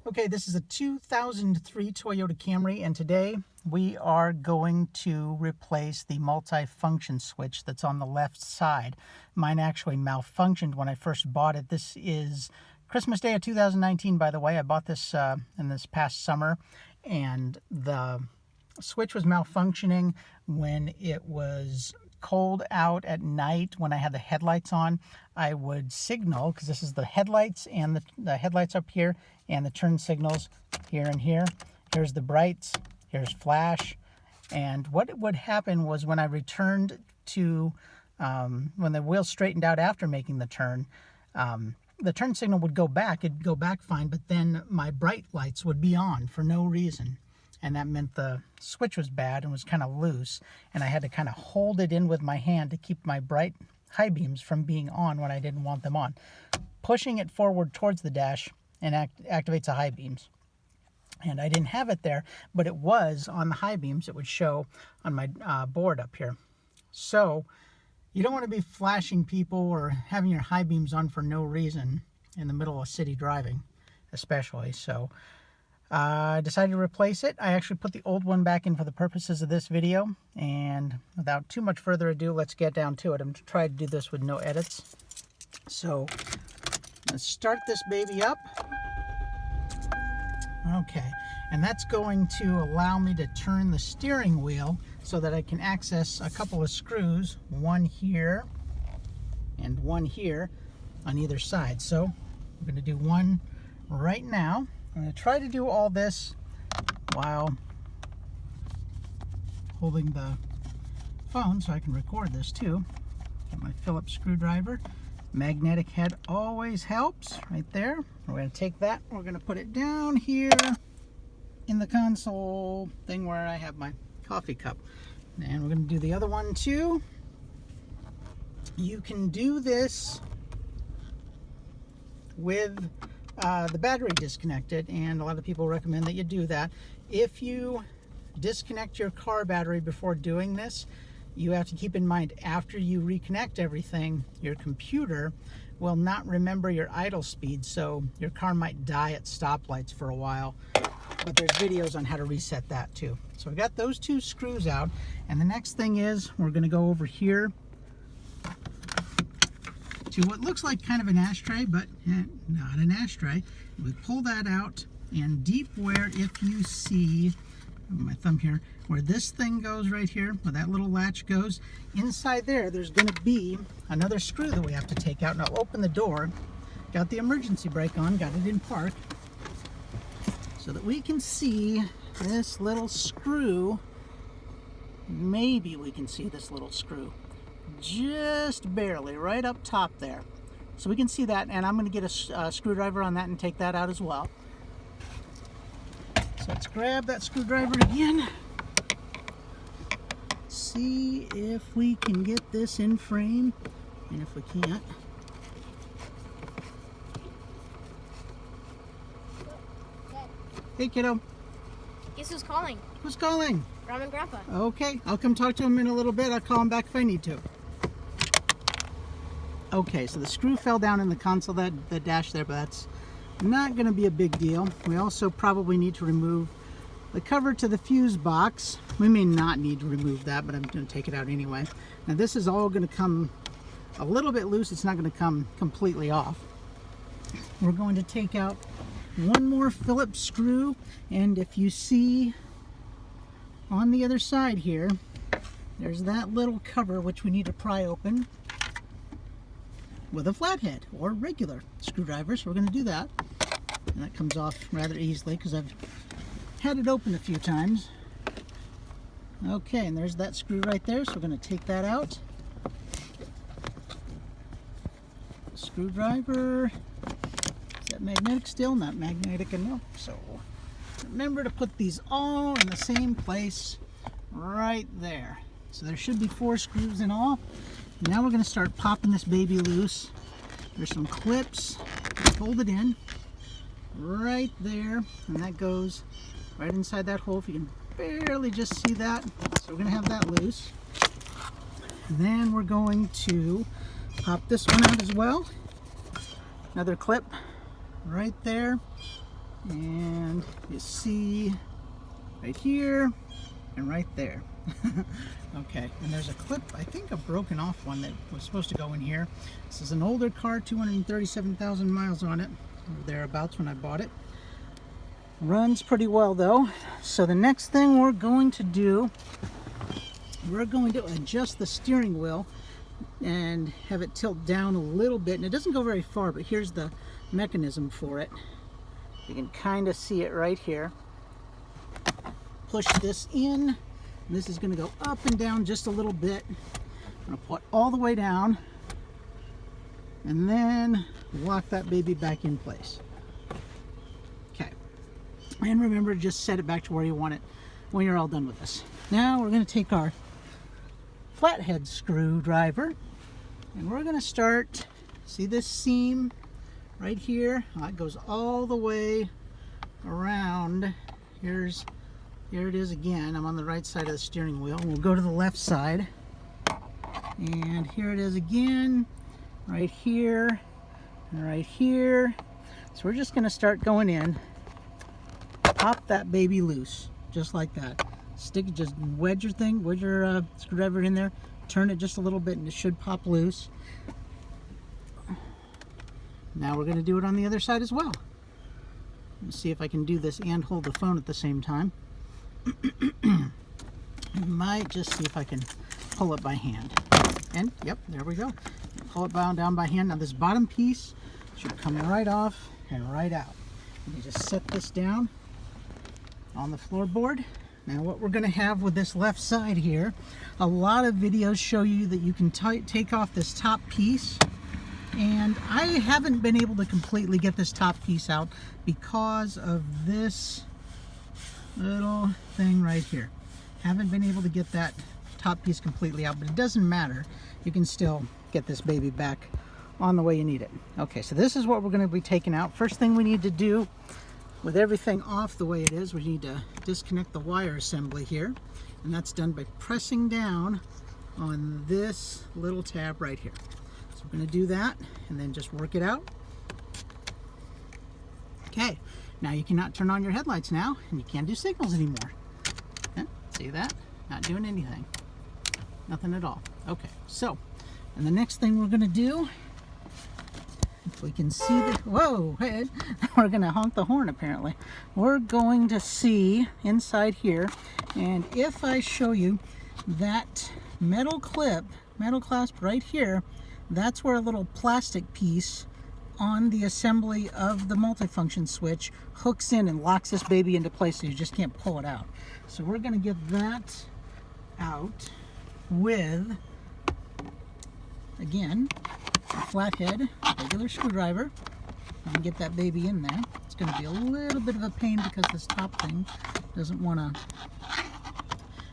Okay, this is a 2003 Toyota Camry, and today we are going to replace the multifunction switch that's on the left side. Mine actually malfunctioned when I first bought it. This is Christmas Day of 2019, by the way. I bought this in this past summer, and the switch was malfunctioning when it was cold out at night. When I had the headlights on, I would signal, because this is the headlights and the headlights up here and the turn signals here and here. Here's the brights, here's flash. And what would happen was when I returned to, when the wheel straightened out after making the turn signal would go back. It'd go back fine, but then my bright lights would be on for no reason. And that meant the switch was bad and was kind of loose, and I had to kind of hold it in with my hand to keep my bright high beams from being on when I didn't want them on. Pushing it forward towards the dash and activates the high beams. And I didn't have it there, but it was on the high beams. It would show on my board up here. So you don't want to be flashing people or having your high beams on for no reason in the middle of city driving, especially. So I decided to replace it. I actually put the old one back in for the purposes of this video, and without too much further ado, let's get down to it. I'm trying to do this with no edits. So let's start this baby up. Okay, and that's going to allow me to turn the steering wheel so that I can access a couple of screws, one here and one here on either side. So I'm going to do one right now. I'm going to try to do all this while holding the phone so I can record this too. Get my Phillips screwdriver. Magnetic head always helps right there. We're going to take that, we're going to put it down here in the console thing where I have my coffee cup. And we're going to do the other one too. You can do this with the battery disconnected, and a lot of people recommend that you do that. If you disconnect your car battery before doing this, you have to keep in mind, after you reconnect everything, your computer will not remember your idle speed, so your car might die at stoplights for a while. But there's videos on how to reset that too. So we got those two screws out, and the next thing is we're going to go over here to what looks like kind of an ashtray, but not an ashtray. We pull that out, and deep where, if you see my thumb here, where this thing goes right here, where that little latch goes, inside there's going to be another screw that we have to take out. And I'll open the door. Got the emergency brake on, got it in park, so that we can see this little screw. Maybe we can see this little screw. Just barely, right up top there. So we can see that, and I'm going to get a screwdriver on that and take that out as well. So let's grab that screwdriver again. See if we can get this in frame, and if we can't, hey kiddo. Guess who's calling? Who's calling? Grandma and Grandpa. Okay, I'll come talk to him in a little bit. I'll call him back if I need to. Okay, so the screw fell down in the console, the dash there, but that's not going to be a big deal. We also probably need to remove the cover to the fuse box. We may not need to remove that, but I'm going to take it out anyway. Now this is all going to come a little bit loose. It's not going to come completely off. We're going to take out one more Phillips screw, and if you see on the other side here, there's that little cover which we need to pry open with a flathead or regular screwdriver. So we're going to do that, and that comes off rather easily because I've had it open a few times. Okay, and there's that screw right there, so we're going to take that out. Screwdriver. Is that magnetic still? Not magnetic enough. So remember to put these all in the same place right there. So there should be 4 screws in all. Now we're going to start popping this baby loose. There's some clips. Hold it in right there, and that goes right inside that hole. If you can barely just see that. So we're going to have that loose. Then we're going to pop this one out as well. Another clip right there. And you see right here and right there. Okay, and there's a clip, I think a broken off one that was supposed to go in here. This is an older car, 237,000 miles on it, or thereabouts when I bought it. Runs pretty well though. So the next thing we're going to do, we're going to adjust the steering wheel and have it tilt down a little bit. And it doesn't go very far, but here's the mechanism for it. You can kind of see it right here. Push this in. This is going to go up and down just a little bit. I'm going to put all the way down and then lock that baby back in place. Okay. And remember to just set it back to where you want it when you're all done with this. Now we're going to take our flathead screwdriver and we're going to start, see this seam right here? That goes all the way around. Here it is again. I'm on the right side of the steering wheel. We'll go to the left side. And here it is again. Right here. And right here. So we're just going to start going in. Pop that baby loose. Just like that. Stick it, just wedge your screwdriver in there. Turn it just a little bit and it should pop loose. Now we're going to do it on the other side as well. Let's see if I can do this and hold the phone at the same time. Might just see if I can pull it by hand. And yep, there we go. Pull it down by hand. Now this bottom piece should come right off and right out. You just set this down on the floorboard. Now what we're going to have with this left side here, a lot of videos show you that you can take off this top piece, and I haven't been able to completely get this top piece out because of this little thing right here. Haven't been able to get that top piece completely out, but it doesn't matter. You can still get this baby back on the way you need it. Okay, so this is what we're going to be taking out. First thing we need to do with everything off the way it is, we need to disconnect the wire assembly here, and that's done by pressing down on this little tab right here. So we're going to do that and then just work it out. Okay, now you cannot turn on your headlights now, and you can't do signals anymore. See that? Not doing anything. Nothing at all. Okay, so, and the next thing we're going to do, if we can see the, whoa, hey, we're going to honk the horn apparently. We're going to see inside here, and if I show you that metal clip, metal clasp right here, that's where a little plastic piece on the assembly of the multifunction switch hooks in and locks this baby into place so you just can't pull it out. So we're going to get that out with, again, a flathead, regular screwdriver, and get that baby in there. It's going to be a little bit of a pain because this top thing doesn't want to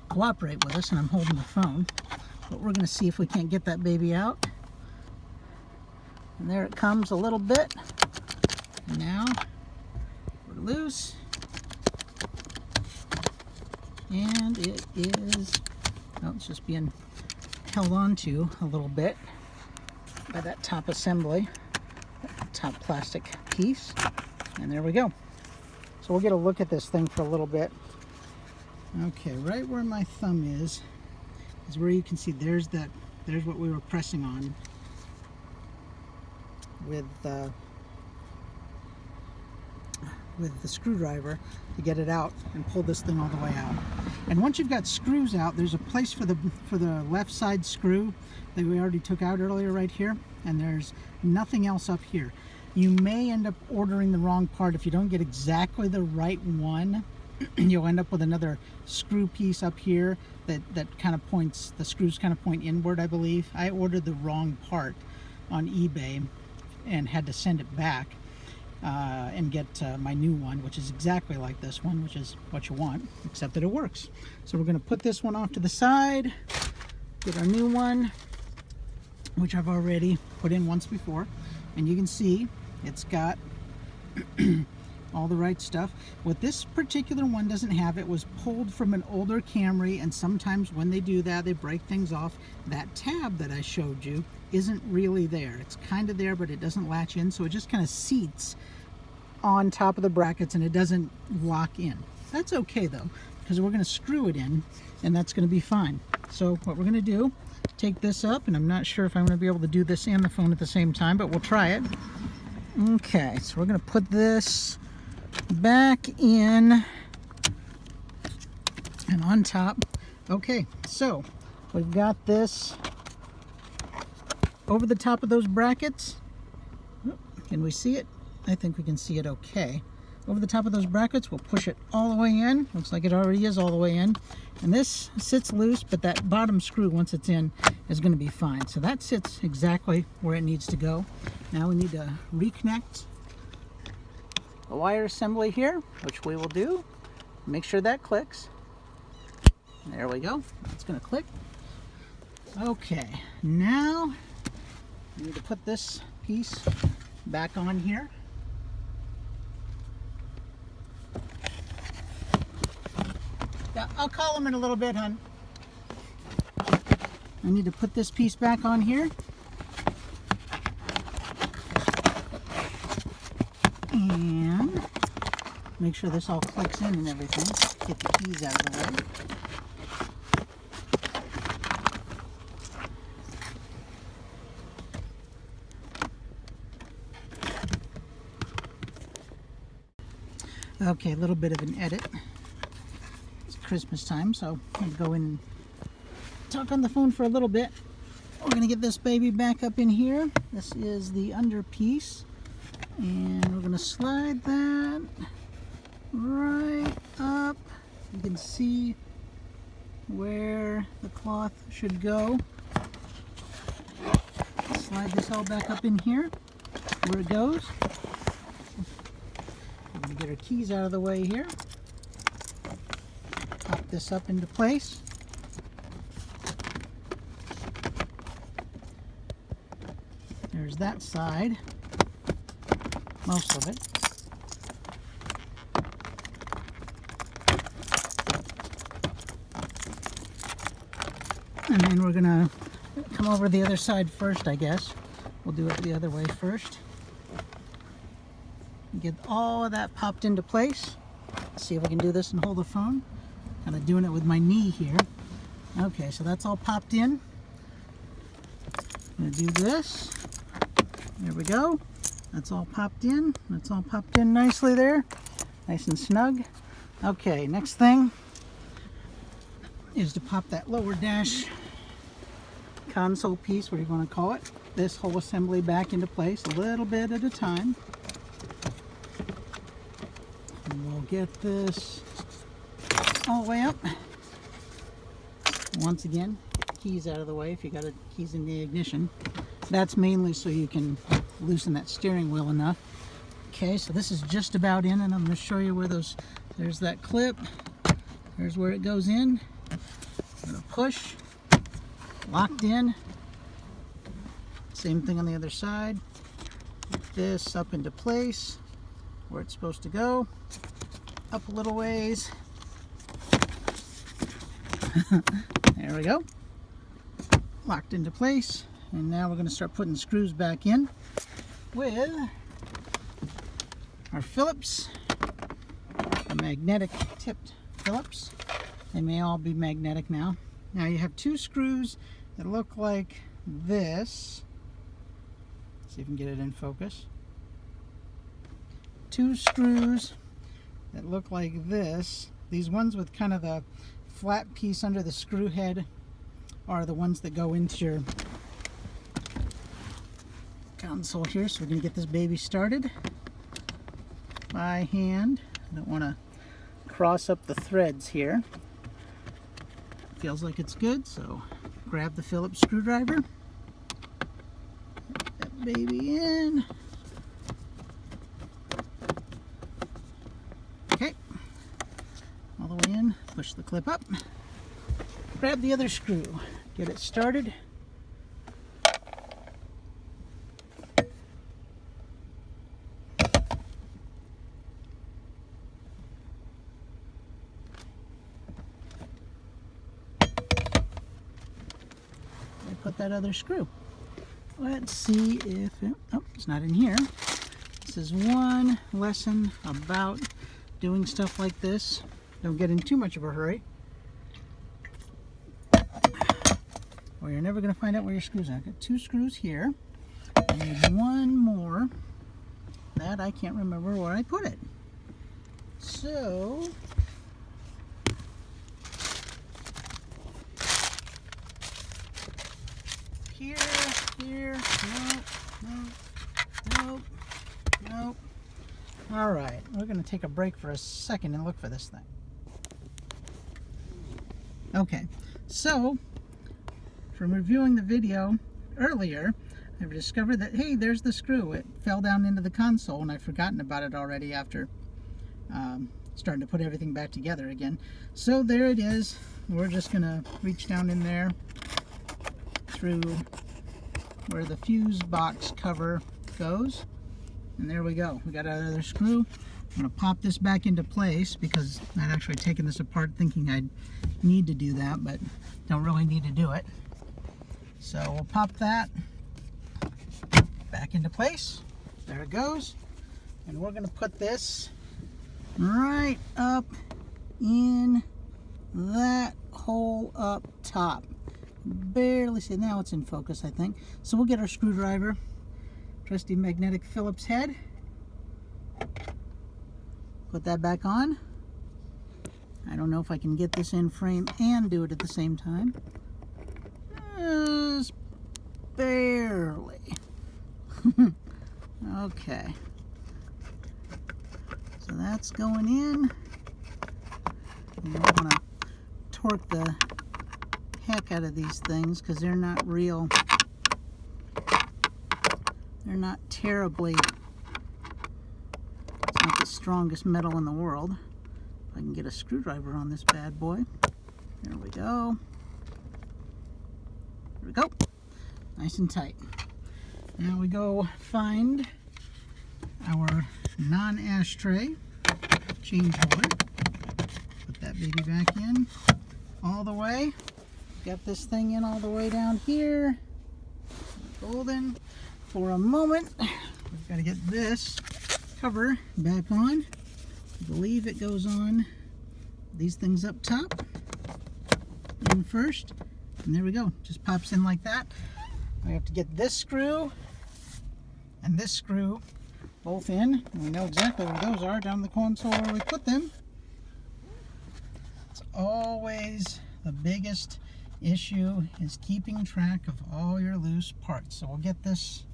cooperate with us, and I'm holding the phone. But we're going to see if we can't get that baby out. And there it comes a little bit. And now we're loose. And it is, well, it's just being held on to a little bit by that top assembly, that top plastic piece. And there we go. So we'll get a look at this thing for a little bit. Okay, right where my thumb is where you can see there's what we were pressing on with the screwdriver to get it out and pull this thing all the way out. And once you've got screws out, there's a place for the left side screw that we already took out earlier right here, and there's nothing else up here. You may end up ordering the wrong part if you don't get exactly the right one. You'll end up with another screw piece up here that kind of points, the screws kind of point inward, I believe. I ordered the wrong part on eBay and had to send it back and get my new one, which is exactly like this one, which is what you want, except that it works. So we're going to put this one off to the side, get our new one, which I've already put in once before, and you can see it's got all the right stuff. What this particular one doesn't have, it was pulled from an older Camry, and sometimes when they do that, they break things off. That tab that I showed you isn't really there. It's kind of there, but it doesn't latch in, so it just kind of seats on top of the brackets and it doesn't lock in. That's okay though, because we're going to screw it in and that's going to be fine. So what we're going to do, take this up, and I'm not sure if I'm going to be able to do this and the phone at the same time, but we'll try it. Okay, so we're going to put this back in and on top. Okay, so we've got this over the top of those brackets. Can we see it? I think we can see it okay. Over the top of those brackets, we'll push it all the way in. Looks like it already is all the way in. And this sits loose, but that bottom screw, once it's in, is going to be fine. So that sits exactly where it needs to go. Now we need to reconnect the wire assembly here, which we will do. Make sure that clicks. There we go. It's going to click. Okay, now we need to put this piece back on here. Yeah, I'll call him in a little bit, hon. I need to put this piece back on here. And make sure this all clicks in and everything. Get the keys out of the way. Okay, a little bit of an edit. It's Christmas time, so I'm going to go in and talk on the phone for a little bit. We're going to get this baby back up in here. This is the under piece. And we're going to slide that right up. You can see where the cloth should go. Slide this all back up in here where it goes. We're going to get our keys out of the way here. Pop this up into place. There's that side. Most of it. And then we're gonna come over the other side first, I guess. We'll do it the other way first. Get all of that popped into place. Let's see if we can do this and hold the phone. Kind of doing it with my knee here. Okay, so that's all popped in. I'm gonna do this. There we go. That's all popped in. That's all popped in nicely there. Nice and snug. Okay, next thing is to pop that lower dash console piece, what do you want to call it, this whole assembly back into place a little bit at a time. And we'll get this all the way up. Once again, keys out of the way if you got keys in the ignition. That's mainly so you can loosen that steering wheel enough. Okay, so this is just about in, and I'm going to show you where there's that clip. There's where it goes in. I'm going to push, locked in. Same thing on the other side. Get this up into place where it's supposed to go. Up a little ways. There we go. Locked into place. And now we're going to start putting screws back in with our Phillips, a magnetic tipped Phillips. They may all be magnetic now. Now you have two screws that look like this. Let's see if we can get it in focus. Two screws that look like this. These ones with kind of the flat piece under the screw head are the ones that go into your console here. So we're going to get this baby started by hand. I don't want to cross up the threads here. Feels like it's good, so grab the Phillips screwdriver. Put that baby in. Okay. All the way in. Push the clip up. Grab the other screw. Get it started. Put that other screw. Let's see if it, oh, it's not in here. Let's This is one lesson about doing stuff like this. Don't get in too much of a hurry, or you're never going to find out where your screws are. I've got 2 screws here. I need one more. That I can't remember where I put it. So here, nope. All right, we're going to take a break for a second and look for this thing. Okay, so from reviewing the video earlier, I've discovered that, hey, there's the screw. It fell down into the console, and I've forgotten about it already after starting to put everything back together again. So there it is. We're just going to reach down in there through where the fuse box cover goes. And there we go. We got another screw. I'm going to pop this back into place because I'd actually taken this apart thinking I'd need to do that, but don't really need to do it. So we'll pop that back into place. There it goes. And we're going to put this right up in that hole up top. Barely see. Now it's in focus, I think. So we'll get our screwdriver. Trusty magnetic Phillips head. Put that back on. I don't know if I can get this in frame and do it at the same time. Just barely. Okay. So that's going in. And I want to torque the heck out of these things because they're not real. They're not terribly, it's not the strongest metal in the world. If I can get a screwdriver on this bad boy. There we go. There we go. Nice and tight. Now we go find our non-ashtray change holder. Put that baby back in all the way. Got this thing in all the way down here. Golden. For a moment, we've got to get this cover back on. I believe it goes on these things up top in first, and there we go. Just pops in like that. We have to get this screw and this screw both in. And we know exactly where those are down the console where we put them. It's always the biggest issue is keeping track of all your loose parts. So we'll get this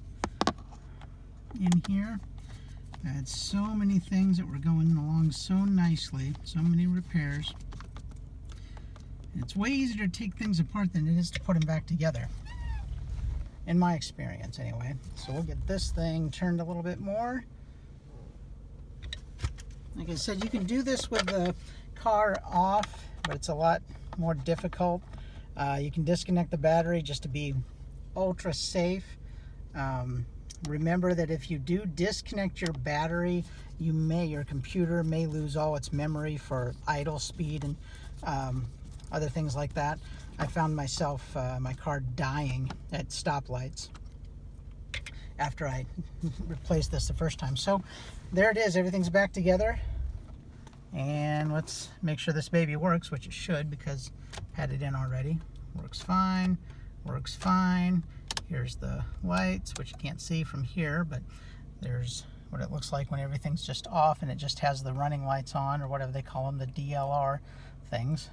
in here. I had so many things that were going along so nicely, so many repairs. And it's way easier to take things apart than it is to put them back together, in my experience anyway. So we'll get this thing turned a little bit more. Like I said, you can do this with the car off, but it's a lot more difficult. You can disconnect the battery just to be ultra safe. Remember that if you do disconnect your battery, your computer may lose all its memory for idle speed and other things like that. I found myself, my car dying at stoplights after I replaced this the first time. So there it is, everything's back together. And let's make sure this baby works, which it should because I had it in already. Works fine, works fine. Here's the lights, which you can't see from here, but there's what it looks like when everything's just off and it just has the running lights on, or whatever they call them, the DLR things.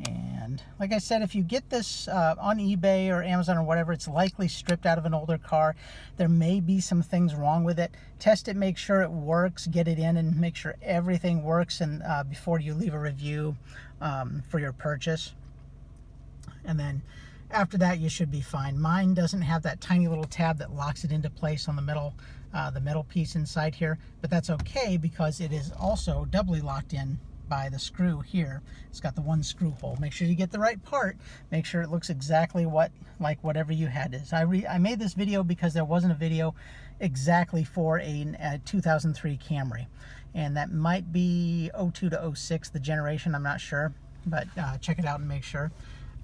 And like I said, if you get this on eBay or Amazon or whatever, it's likely stripped out of an older car. There may be some things wrong with it. Test it, make sure it works, get it in and make sure everything works, and before you leave a review for your purchase. And then after that, you should be fine. Mine doesn't have that tiny little tab that locks it into place on the metal piece inside here, but that's okay because it is also doubly locked in by the screw here. It's got the one screw hole. Make sure you get the right part. Make sure it looks exactly like whatever you had is. I made this video because there wasn't a video exactly for a 2003 Camry, and that might be 02 to 06, the generation. I'm not sure, but check it out and make sure.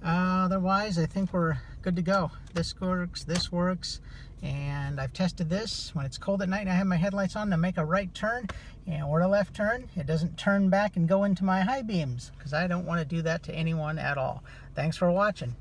Otherwise, I think we're good to go. This works, And I've tested this when it's cold at night and I have my headlights on to make a right turn or a left turn. It doesn't turn back and go into my high beams because I don't want to do that to anyone at all. Thanks for watching.